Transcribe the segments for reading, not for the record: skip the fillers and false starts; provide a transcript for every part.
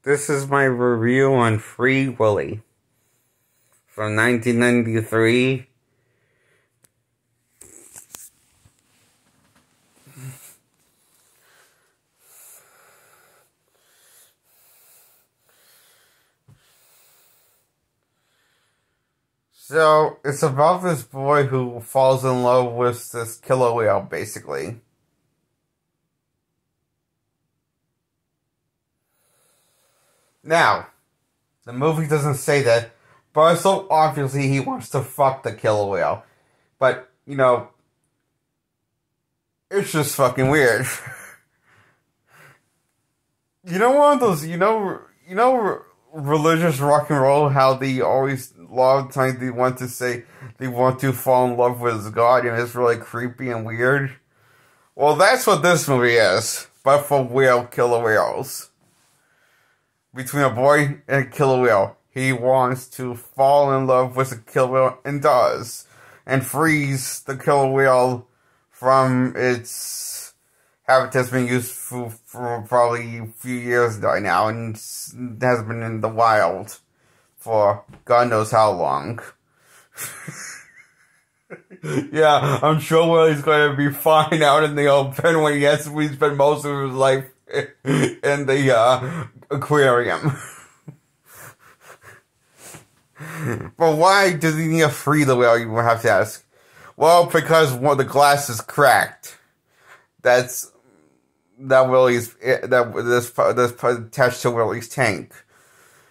This is my review on Free Willy from 1993. So, it's about this boy who falls in love with this killer whale, basically. Now, the movie doesn't say that, but so obviously he wants to fuck the killer whale. But, it's just fucking weird. You know one of those, religious rock and roll, how they always, a lot of times they want to say they want to fall in love with God, and it's really creepy and weird? Well, that's what this movie is, but for killer whales. Between a boy and a killer whale. He wants to fall in love with a killer whale and does. And frees the killer whale from its habitat's been used for probably a few years now and has been in the wild for God knows how long. Yeah, I'm sure Willy's going to be fine out in the open when we spend most of his life in the aquarium. But why does he need to free the whale, you have to ask? Well, because one of the glass is cracked. This attached to Willy's tank.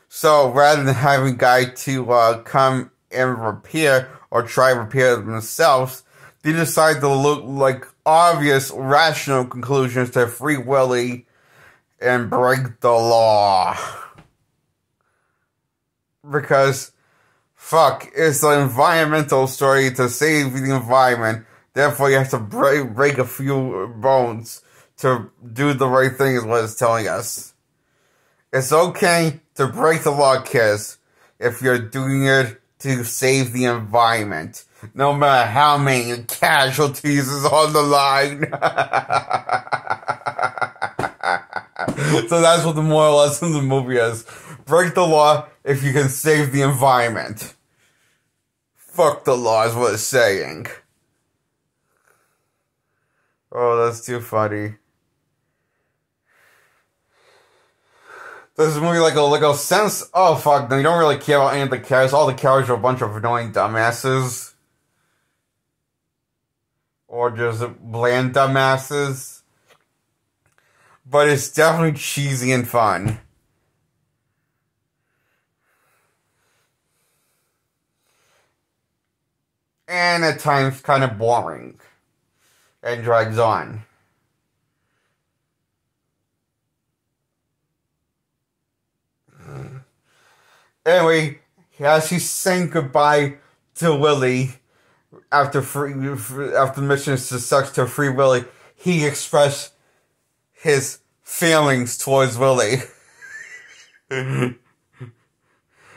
So rather than having a guy to come and repair or try to repair themselves, they decide to look like obvious rational conclusions to free Willy and break the law. Because, fuck, it's an environmental story to save the environment. Therefore, you have to break a few bones to do the right thing, is what it's telling us. It's okay to break the law, kids, if you're doing it to save the environment. No matter how many casualties is on the line. So that's what the moral lesson of the movie is. Break the law if you can save the environment. Fuck the law is what it's saying. Oh, that's too funny. Does this movie like a sense? Oh fuck! No, you don't really care about any of the characters. All the characters are a bunch of annoying dumbasses, or just bland dumbasses. But it's definitely cheesy and fun. And at times kind of boring. And drags on. Anyway, as he's saying goodbye to Willy after the mission is to free Willy, he expressed his feelings towards Willy.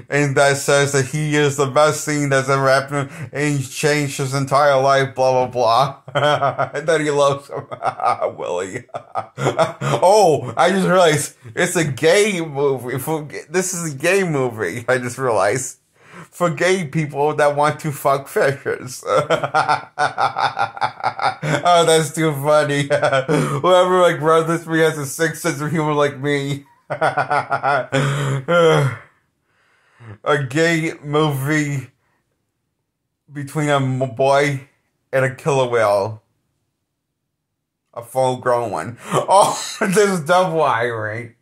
And that says that he is the best thing that's ever happened and he's changed his entire life, blah, blah, blah. And that he loves him. Willy. Oh, I just realized it's a gay movie. This is a gay movie, I just realized. For gay people that want to fuck fishes. Oh, that's too funny. Whoever wrote this movie has a sixth sense of humor like me. A gay movie between a boy and a killer whale. A full-grown one. Oh, this is double irony.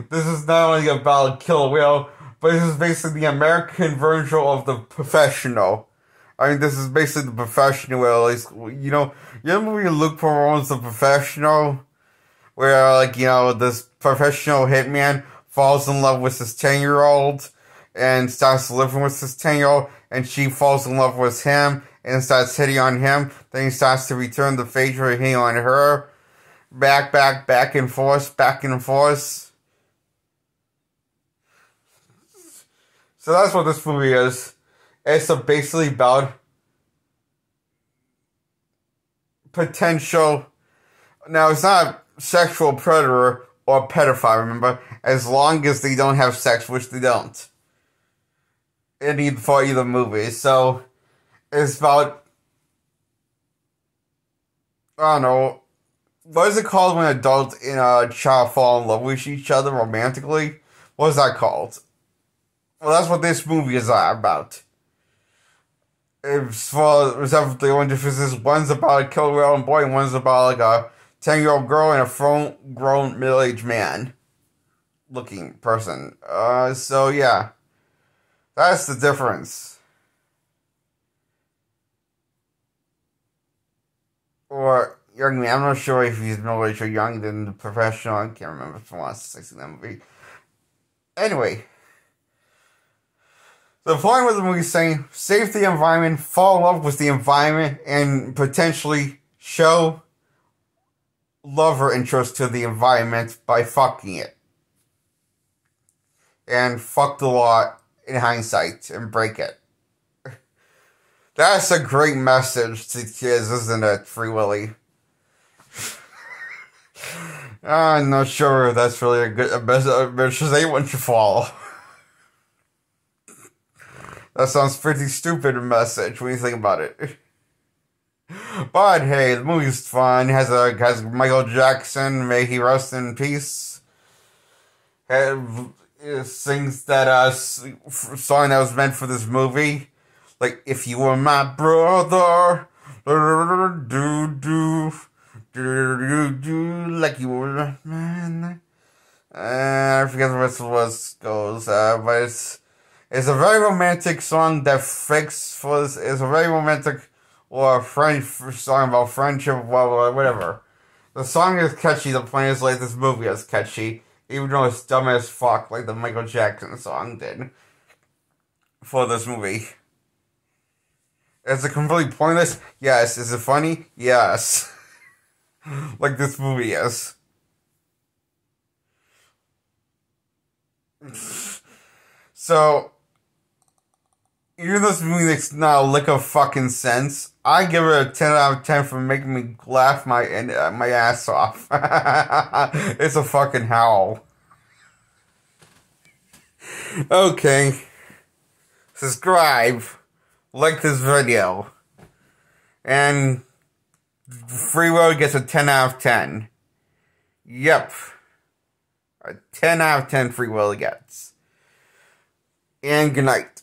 This is not only about a killer whale, but this is basically the American version of The Professional. I mean, this is basically The Professional, where, at least, you know the movie Luke Perron's The Professional? Where, this professional hitman falls in love with this 10-year-old, and starts living with this 10-year-old, and she falls in love with him, and starts hitting on him, then he starts to return the favor hitting on her, back and forth. So that's what this movie is. It's basically about potential, now it's not a sexual predator, or a pedophile, remember? As long as they don't have sex, which they don't. For either movie. So, it's about, I don't know, what is it called when adults and a child fall in love with each other romantically? What is that called? Well, that's what this movie is about. It's for the only difference is one's about a killer whale and boy, and one's about like a 10-year-old girl and a grown middle-aged man looking person. So yeah, that's the difference. Or young man, I'm not sure if he's middle-aged or young than the professional. I can't remember from last I seen that movie. Anyway. The point of the movie is saying, save the environment, fall in love with the environment, and potentially show love or interest to the environment by fucking it. And fuck the law in hindsight and break it. That's a great message to kids, isn't it, Free Willy? I'm not sure if that's really a good message anyone should follow. That sounds pretty stupid a message when you think about it. But hey, the movie's fun. Has Michael Jackson, may he rest in peace. Sings that song that was meant for this movie. Like, if you were my brother, like you were a man. I forget the rest of what goes, but it's a very romantic song that it's a very romantic or song about friendship, whatever. The song is catchy, the point is like this movie is catchy, even though it's dumb as fuck like the Michael Jackson song did for this movie. Is it completely pointless? Yes. Is it funny? Yes. Like this movie is. So, even though this movie makes not a lick of fucking sense, I give it a 10 out of 10 for making me laugh my ass off. It's a fucking howl. Okay. Subscribe. Like this video. And Free Willy gets a 10 out of 10. Yep. A 10 out of 10 Free Willy gets. And good night.